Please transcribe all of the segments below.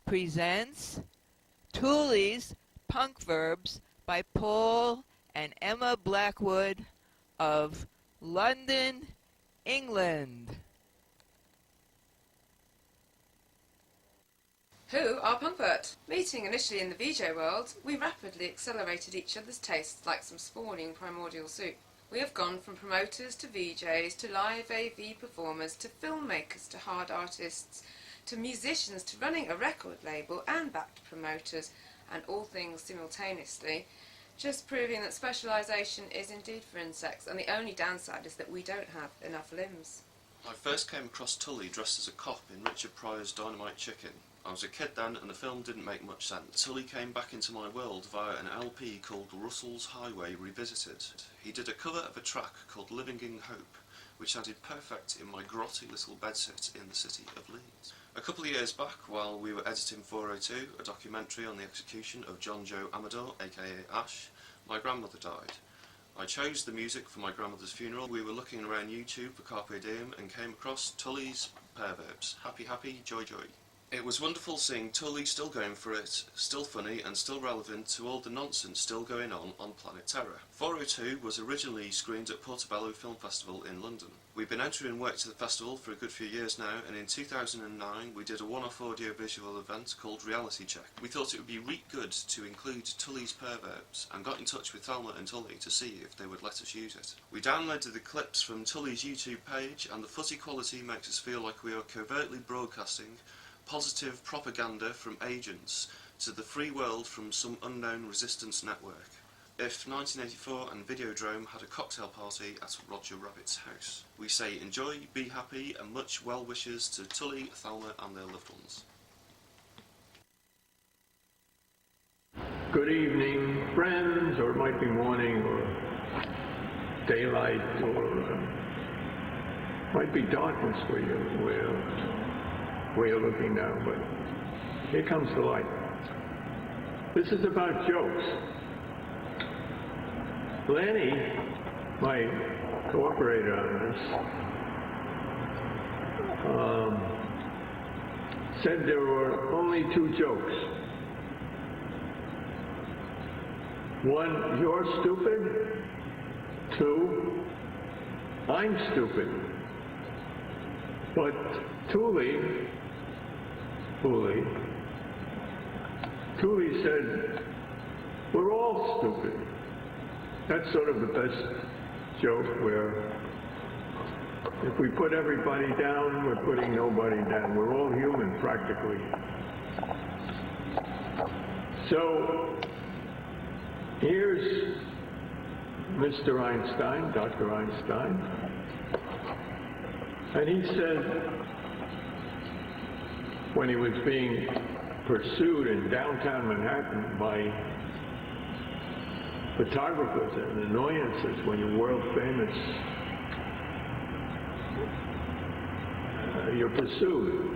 presents Tuli's Punkverbs by Paul and Emma Blackwood of London, England. Who are Punkverbs? Meeting initially in the VJ world, we rapidly accelerated each other's tastes like some spawning primordial soup. We have gone from promoters to VJs to live AV performers to filmmakers to hard artists to musicians to running a record label and back to promoters and all things simultaneously, just proving that specialisation is indeed for insects, and the only downside is that we don't have enough limbs. I first came across Tuli dressed as a cop in Richard Pryor's Dynamite Chicken. I was a kid then and the film didn't make much sense. Tuli came back into my world via an LP called Russell's Highway Revisited. He did a cover of a track called Living in Hope, which sounded perfect in my grotty little bedsit in the city of Leeds. A couple of years back, while we were editing 402, a documentary on the execution of John Joe Amador, aka Ash, my grandmother died. I chose the music for my grandmother's funeral. We were looking around YouTube for Carpe Diem and came across Tuli's Perverbs. Happy, happy, joy, joy. It was wonderful seeing Tuli still going for it, still funny and still relevant to all the nonsense still going on Planet Terror. 402 was originally screened at Portobello Film Festival in London. We've been entering work to the festival for a good few years now, and in 2009 we did a one-off audio-visual event called Reality Check. We thought it would be reet good to include Tuli's Perverbs and got in touch with Thelma and Tuli to see if they would let us use it. We downloaded the clips from Tuli's YouTube page, and the fuzzy quality makes us feel like we are covertly broadcasting positive propaganda from agents to the free world from some unknown resistance network. If 1984 and Videodrome had a cocktail party at Roger Rabbit's house. We say enjoy, be happy, and much well wishes to Tuli, Thelma and their loved ones. Good evening, friends, or it might be morning, or daylight, or might be darkness where you're looking now, but here comes the light. This is about jokes. Lanny, my cooperator on this, said there were only two jokes. One, you're stupid. Two, I'm stupid. But Tuli said, we're all stupid. That's sort of the best joke, where if we put everybody down, we're putting nobody down. We're all human, practically. So here's Mr. Einstein, Dr. Einstein, and he said, when he was being pursued in downtown Manhattan by photographers and annoyances when you're world famous, you're pursued.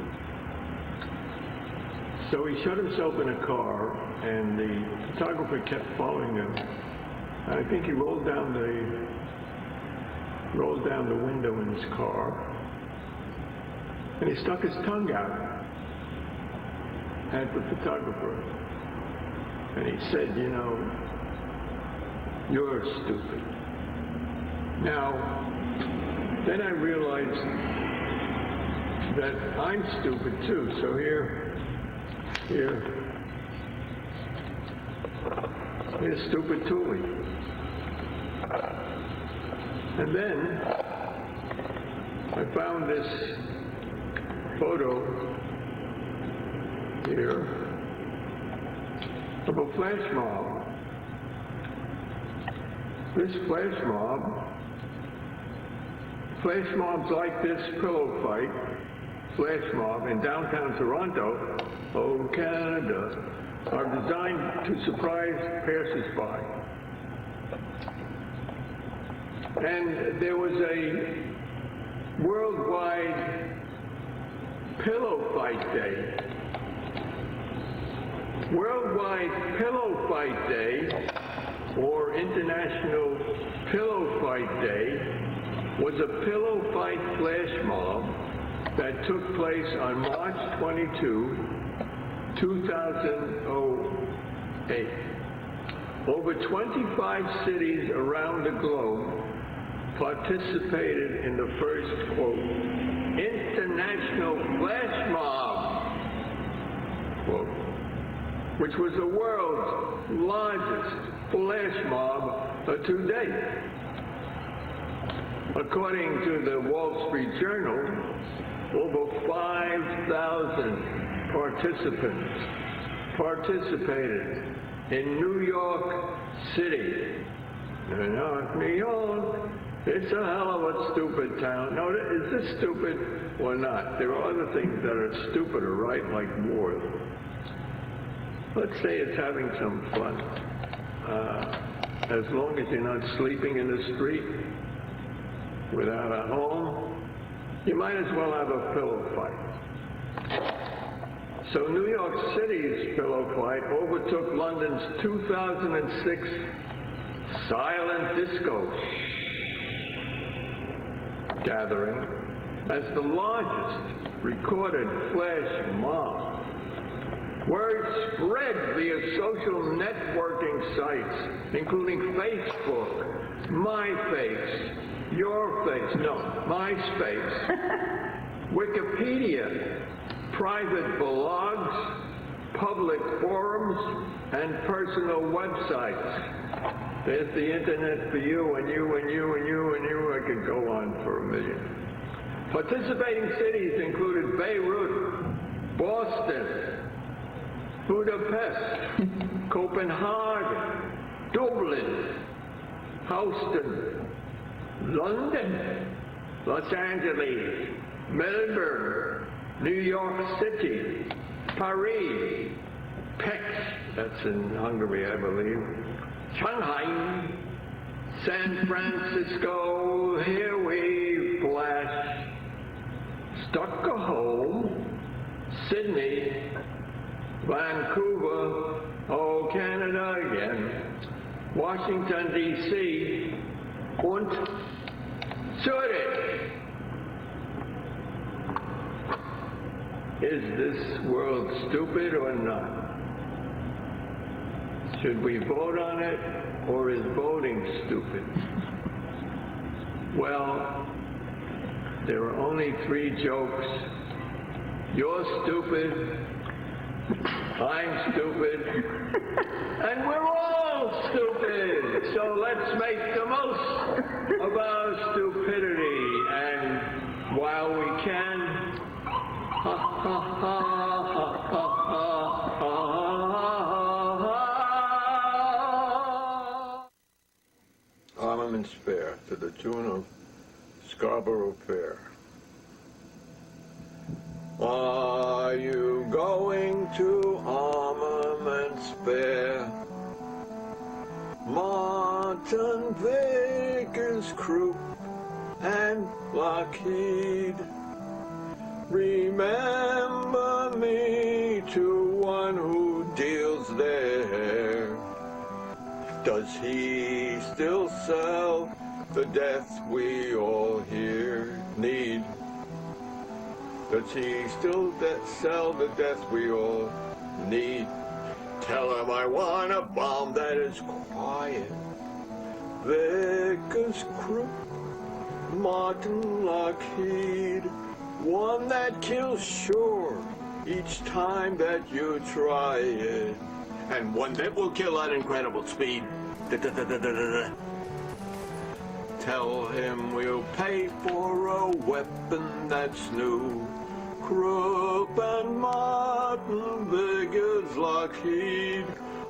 So he shut himself in a car, and the photographer kept following him. And I think he rolled down the window in his car, and he stuck his tongue out at the photographer, and he said, you know, you're stupid. Now, then I realized that I'm stupid too, so here's stupid Tuli. And then I found this photo here of a flash mob. This flash mobs like this pillow fight flash mob in downtown Toronto, oh Canada, are designed to surprise passers-by. And there was a worldwide pillow fight day. Worldwide Pillow Fight Day, or International Pillow Fight Day, was a pillow fight flash mob that took place on March 22, 2008. Over 25 cities around the globe participated in the first, quote, international flash mob, quote, which was the world's largest flash mob to date. According to the Wall Street Journal, over 5,000 participants participated in New York City. New York, it's a hell of a stupid town. Now, is this stupid or not? There are other things that are stupider, right? Like war. Let's say it's having some fun. As long as you're not sleeping in the street without a home, you might as well have a pillow fight. So New York City's pillow fight overtook London's 2006 silent disco gathering as the largest recorded flash mob. Word spread via social networking sites, including Facebook, MyFace, MySpace, Wikipedia, private blogs, public forums, and personal websites. There's the internet for you and you and you and you and you. I could go on for a million. Participating cities included Beirut, Boston, Budapest, Copenhagen, Dublin, Houston, London, Los Angeles, Melbourne, New York City, Paris, Pécs, that's in Hungary, I believe, Shanghai, San Francisco, here we flash, Stockholm, Sydney, Vancouver, oh, Canada again, Washington, D.C., und Zurich. Is this world stupid or not? Should we vote on it, or is voting stupid? Well, there are only 3 jokes. You're stupid, I'm stupid, and we're all stupid. So let's make the most of our stupidity, and while we can, ha ha ha ha ha ha ha. Armaments Fair to the tune of Scarborough Fair. Are you going to Armaments Fair? Martin Vickers, Krupp, and Lockheed. Remember me to one who deals there. Does he still sell the death we all here need? Does he still sell the death we all need? Tell him I want a bomb that is quiet. Vickers, Krupp, Martin, Lockheed, one that kills sure each time that you try it, and one that will kill at incredible speed. Tell him we'll pay for a weapon that's new. Krupp and Martin, Vickers, Lockheed,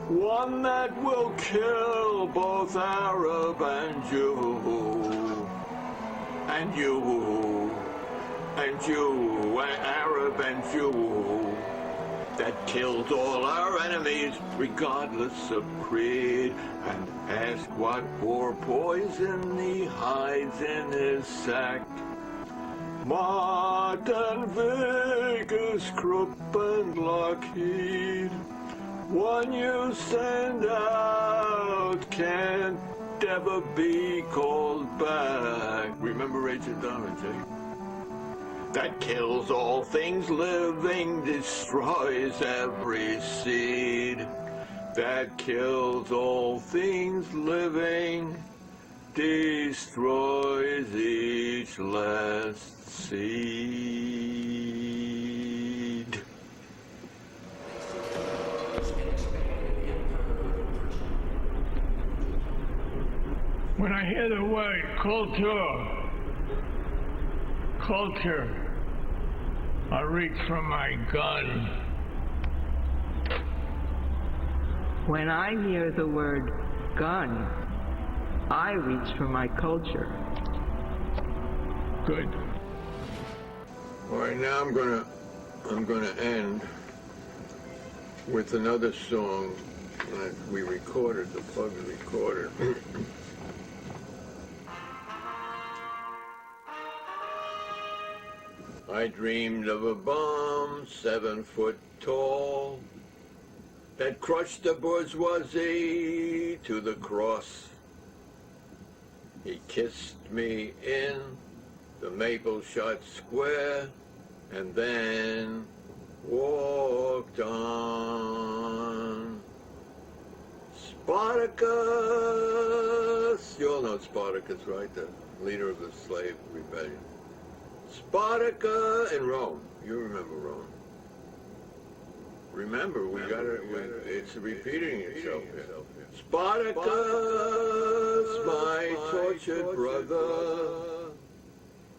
one that will kill both Arab and Jew. And you, and you, Arab and Jew, that killed all our enemies regardless of creed, and ask what for poison he hides in his sack. Martin, Vickers, Krupp, and Lockheed, one you send out can't ever be called back. Remember Agent Orange, eh? that kills all things living, destroys every seed, that kills all things living, destroys each last seed. When I hear the word culture, I reach for my gun. When I hear the word gun, I reach for my culture. Good. All right, now I'm gonna end with another song that we recorded, the Bugs recorded. I dreamed of a bomb 7 foot tall that crushed the bourgeoisie to the cross. He kissed me in the maple shot square and then walked on. Spartacus! You all know Spartacus, right? The leader of the slave rebellion. Spartacus in Rome. You remember Rome. Remember, we got it. It's repeating itself here. Spartacus, my tortured brother,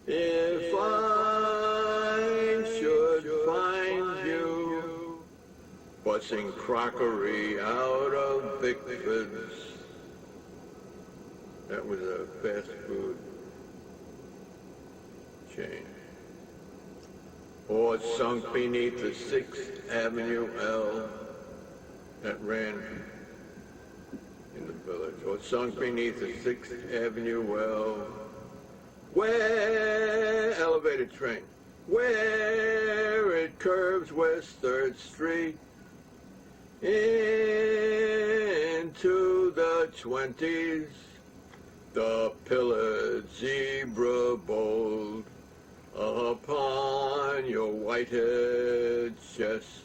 if I should find you bussing crockery out of Bickford's. That was a fast food chain. Or sunk beneath the 6th Avenue L that ran in the village. Or sunk beneath the 6th Avenue L, where elevated train, where it curves West 3rd Street into the 20s, the pillared zebra bold upon your white-haired chest.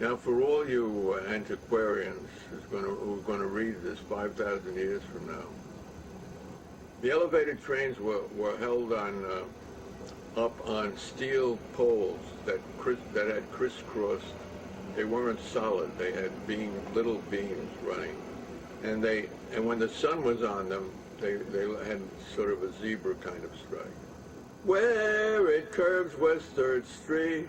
Now, for all you antiquarians who are going to read this 5,000 years from now, the elevated trains were held on up on steel poles that had crisscrossed. They weren't solid. They had little beams running, and when the sun was on them, they had sort of a zebra kind of stripe. Where it curves West 3rd Street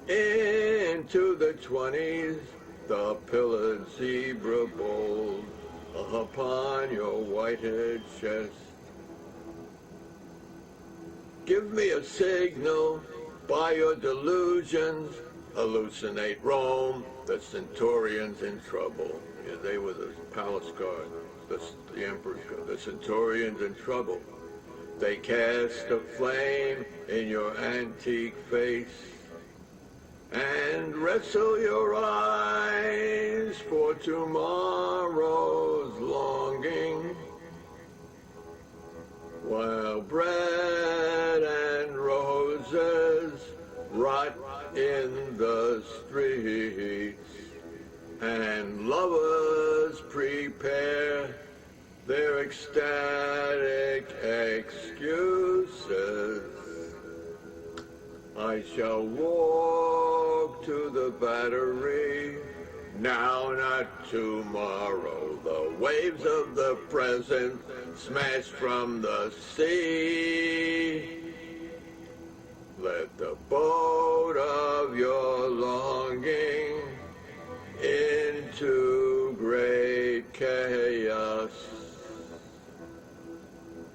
into the 20s, the pillared zebra bold upon your white-haired chest. Give me a signal by your delusions, hallucinate Rome, the centurions in trouble. Yeah, they were the palace guard, the emperor's guard, the centurions in trouble. They cast a flame in your antique face and wrestle your eyes for tomorrow's longing, while bread and roses rot in the streets and lovers prepare their ecstatic excuses. I shall walk to the Battery, now not tomorrow. The waves of the present smash from the sea. Let the boat of your longing into great chaos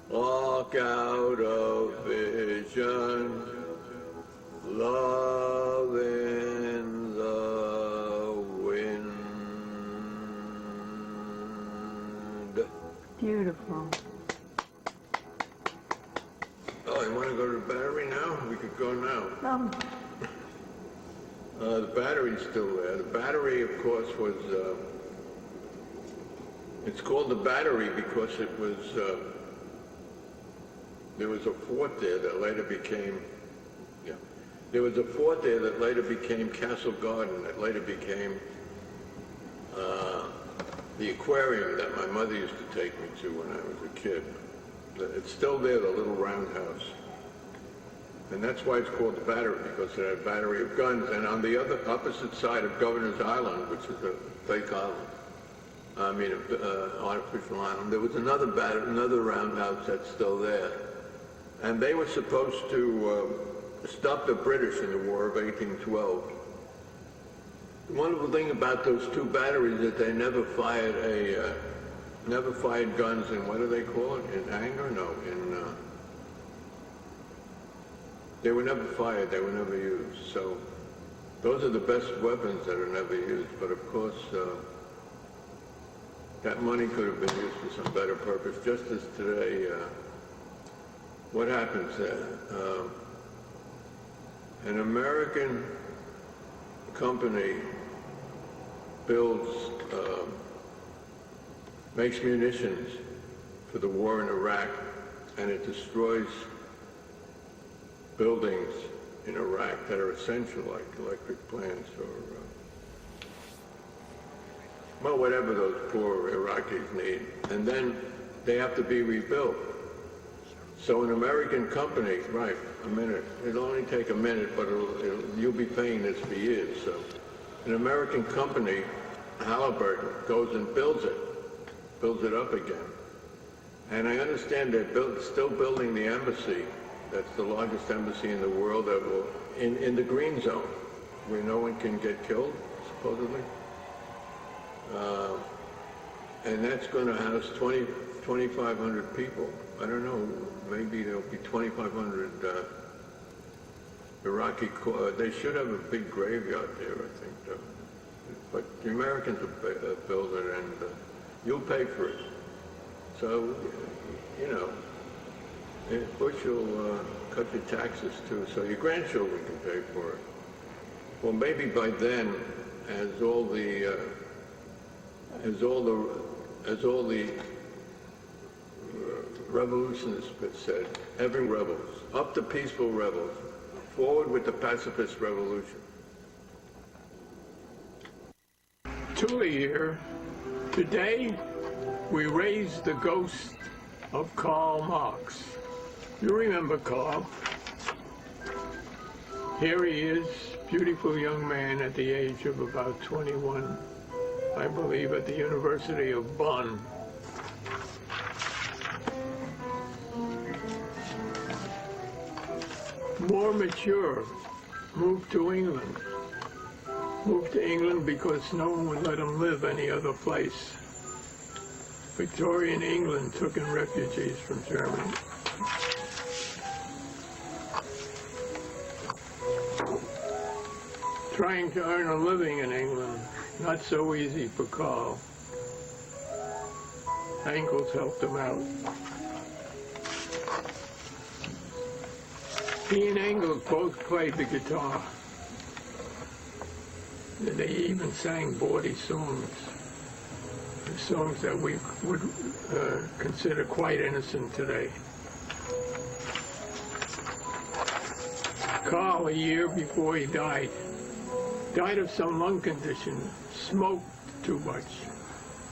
walk out of vision, love in the wind. Beautiful. Oh, you want to go to the Battery now? We could go now. The Battery's still there. The Battery, of course, was, it's called the Battery because it was, there was a fort there that later became There was a fort there that later became Castle Garden, that later became the aquarium that my mother used to take me to when I was a kid. It's still there, the little roundhouse. And that's why it's called the Battery, because it had a battery of guns. And on the other opposite side of Governor's Island, which is a fake island, artificial island, there was another roundhouse that's still there. And they were supposed to stop the British in the War of 1812. The wonderful thing about those two batteries is that they never fired guns in, what do they call it, in anger? No, they were never fired, they were never used. So those are the best weapons that are never used. But of course, that money could have been used for some better purpose, just as today, what happens there? An American company makes munitions for the war in Iraq, and it destroys buildings in Iraq that are essential, like electric plants or, well, whatever those poor Iraqis need. And then they have to be rebuilt. So an American company, right, a minute, it'll only take a minute, but you'll be paying this for years. So an American company, Halliburton, goes and builds it up again. And I understand they're still building the embassy. That's the largest embassy in the world in the green zone, where no one can get killed, supposedly. And that's going to house 2,500 people. I don't know, maybe there'll be 2,500 Iraqi, they should have a big graveyard there, I think. But the Americans will build it, and you'll pay for it. So, you know, Bush will cut your taxes too, so your grandchildren can pay for it. Well, maybe by then, as all the revolutionists said, every rebels, up the peaceful rebels, forward with the pacifist revolution. Tuli here. Today, we raise the ghost of Karl Marx. You remember Karl? Here he is, beautiful young man at the age of about 21, I believe at the University of Bonn. More mature, moved to England. Moved to England because no one would let him live any other place. Victorian England took in refugees from Germany. Trying to earn a living in England, not so easy for Karl. Ankles helped him out. He and Engels both played the guitar. They even sang bawdy songs, songs that we would consider quite innocent today. Karl, a year before he died of some lung condition, smoked too much,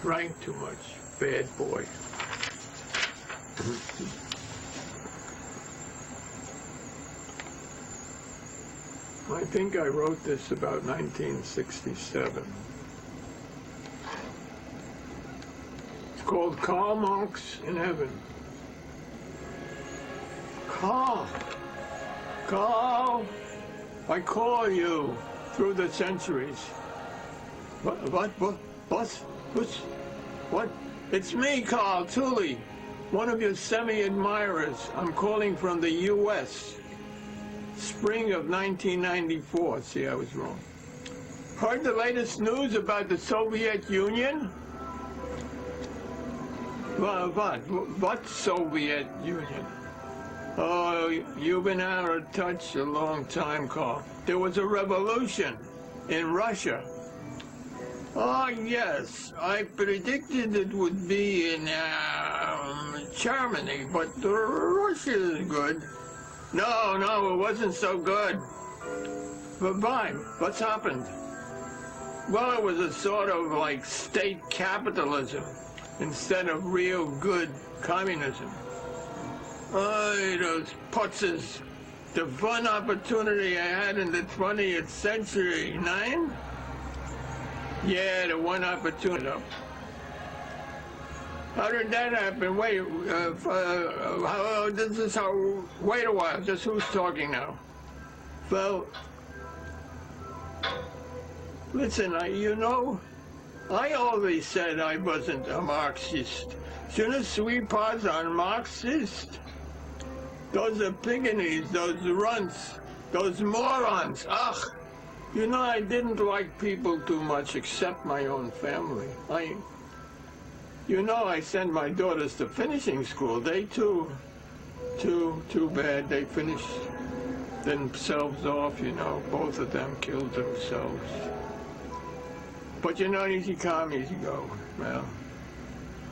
drank too much, bad boy. I think I wrote this about 1967. It's called Karl Marx in Heaven. Karl, I call you through the centuries. What? It's me, Karl, Tuli, one of your semi-admirers. I'm calling from the U.S. Spring of 1994. See, I was wrong. Heard the latest news about the Soviet Union? What Soviet Union? Oh, you've been out of touch a long time, Karl. There was a revolution in Russia. Oh, yes, I predicted it would be in Germany, but Russia is good. No, it wasn't so good. But why? What's happened? Well, it was a sort of like state capitalism instead of real good communism. Oh, those putzes. The one opportunity I had in the 20th century, nine? Yeah, the one opportunity. How did that happen? Wait, this is how, wait a while, just who's talking now? Well, listen, I always said I wasn't a Marxist. Je ne suis pas un Marxiste. Those are pygmies, those runts, those morons. Ugh! I didn't like people too much except my own family. I sent my daughters to finishing school. They too bad. They finished themselves off, both of them killed themselves. But easy come, easy go. Well,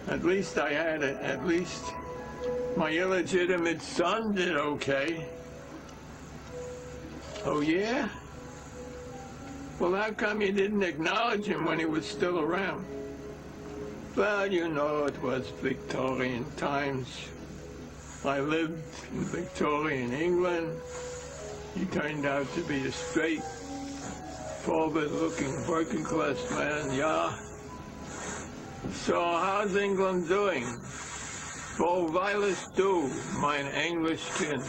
at least I had it. At least my illegitimate son did okay. Oh, yeah? Well, how come you didn't acknowledge him when he was still around? Well, it was Victorian times. I lived in Victorian England. He turned out to be a straight, forward-looking working-class man, yeah. So how's England doing? Wo weiles du, mein Englischkind?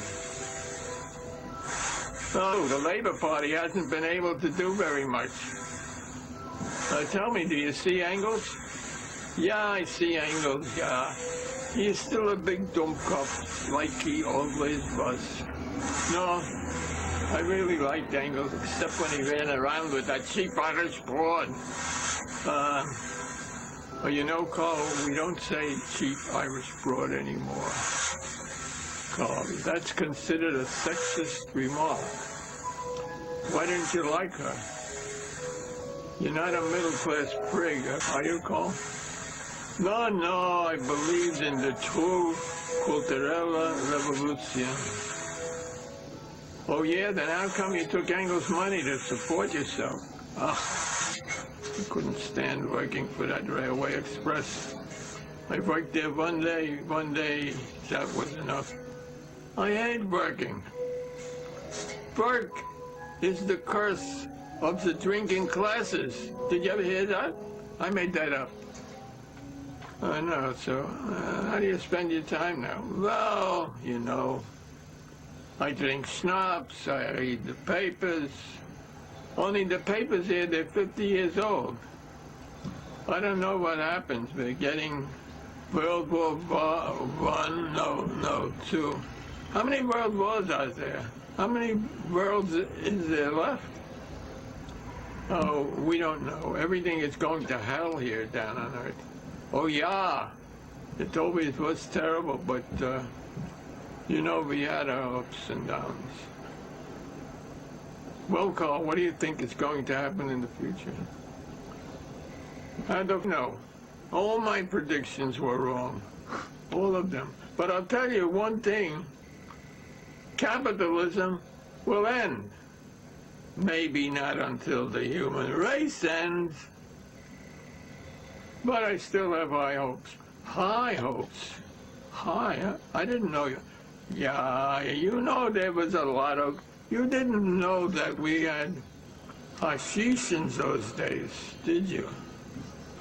Oh, the Labour Party hasn't been able to do very much. Tell me, do you see Engels? Yeah, I see Engels, yeah. He's still a big dummkopf, like he always was. No, I really liked Engels, except when he ran around with that cheap Irish broad. Well, Carl, we don't say cheap Irish broad anymore. Carl, that's considered a sexist remark. Why didn't you like her? You're not a middle-class prig, are you, Carl? No, I believed in the true culturelle revolution. Oh, yeah? Then how come you took Engels' money to support yourself? I couldn't stand working for that Railway Express. I worked there one day, that was enough. I hate working. Work is the curse of the drinking classes. Did you ever hear that? I made that up. I know, so how do you spend your time now? Well, I drink schnapps, I read the papers. Only the papers here, they're 50 years old. I don't know what happens. We're getting World War One, no, two. How many world wars are there? How many worlds is there left? Oh, we don't know. Everything is going to hell here down on Earth. Oh, yeah. It always was terrible, but, we had our ups and downs. Well, Carl, what do you think is going to happen in the future? I don't know. All my predictions were wrong. All of them. But I'll tell you one thing. Capitalism will end. Maybe not until the human race ends. But I still have high hopes. High hopes? High? Huh? I didn't know you. Yeah, there was a lot of... You didn't know that we had hashish in those days, did you?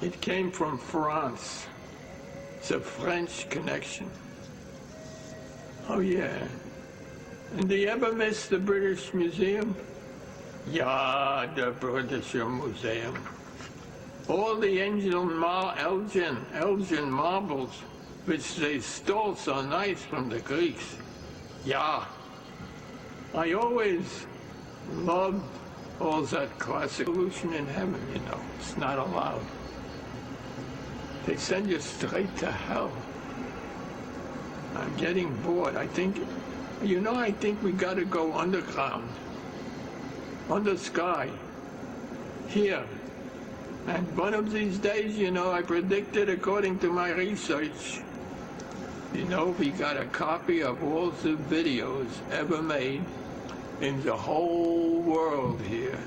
It came from France. It's a French connection. Oh, yeah. And do you ever miss the British Museum? Yeah, the British Museum. All the Elgin marbles, which they stole so nice from the Greeks. Yeah. I always loved all that classic pollution in heaven, It's not allowed. They send you straight to hell. I'm getting bored. I think we gotta go underground. Under sky. Here. And one of these days, I predicted, according to my research, we got a copy of all the videos ever made in the whole world here.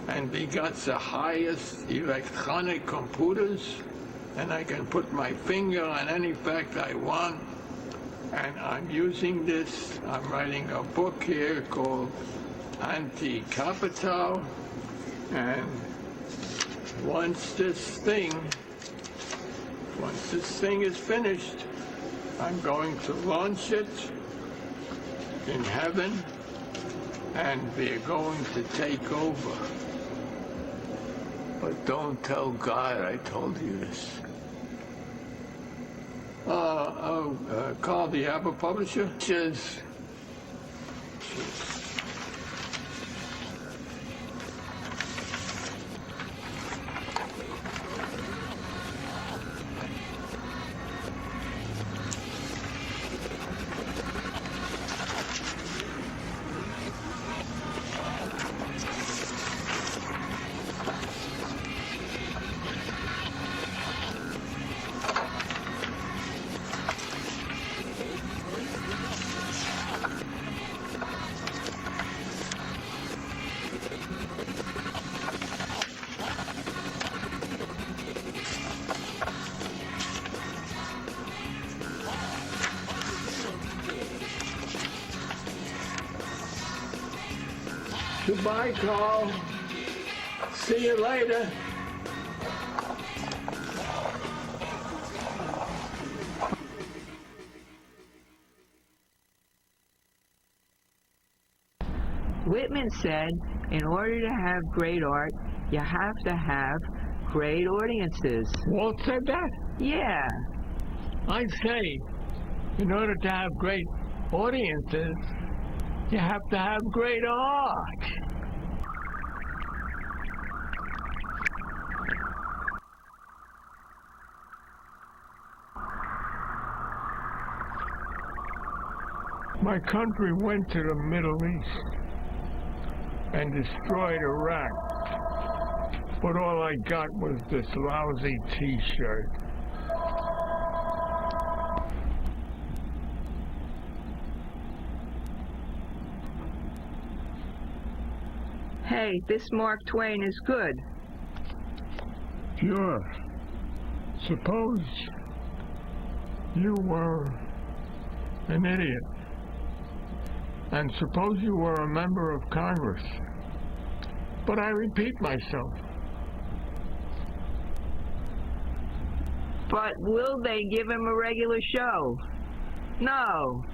And we got the highest electronic computers, and I can put my finger on any fact I want. And I'm using this. I'm writing a book here called Anti-Capital. And once this thing is finished, I'm going to launch it in heaven, and we're going to take over. But don't tell God I told you this. Carl, do you have a publisher? Cheers. Goodbye, Carl. See you later. Whitman said, in order to have great art, you have to have great audiences. Walt said that? Yeah. I say, in order to have great audiences, you have to have great art. My country went to the Middle East and destroyed Iraq, but all I got was this lousy T-shirt. Hey, this Mark Twain is good. Sure. Suppose you were an idiot. And suppose you were a member of Congress. But I repeat myself. But will they give him a regular show? No.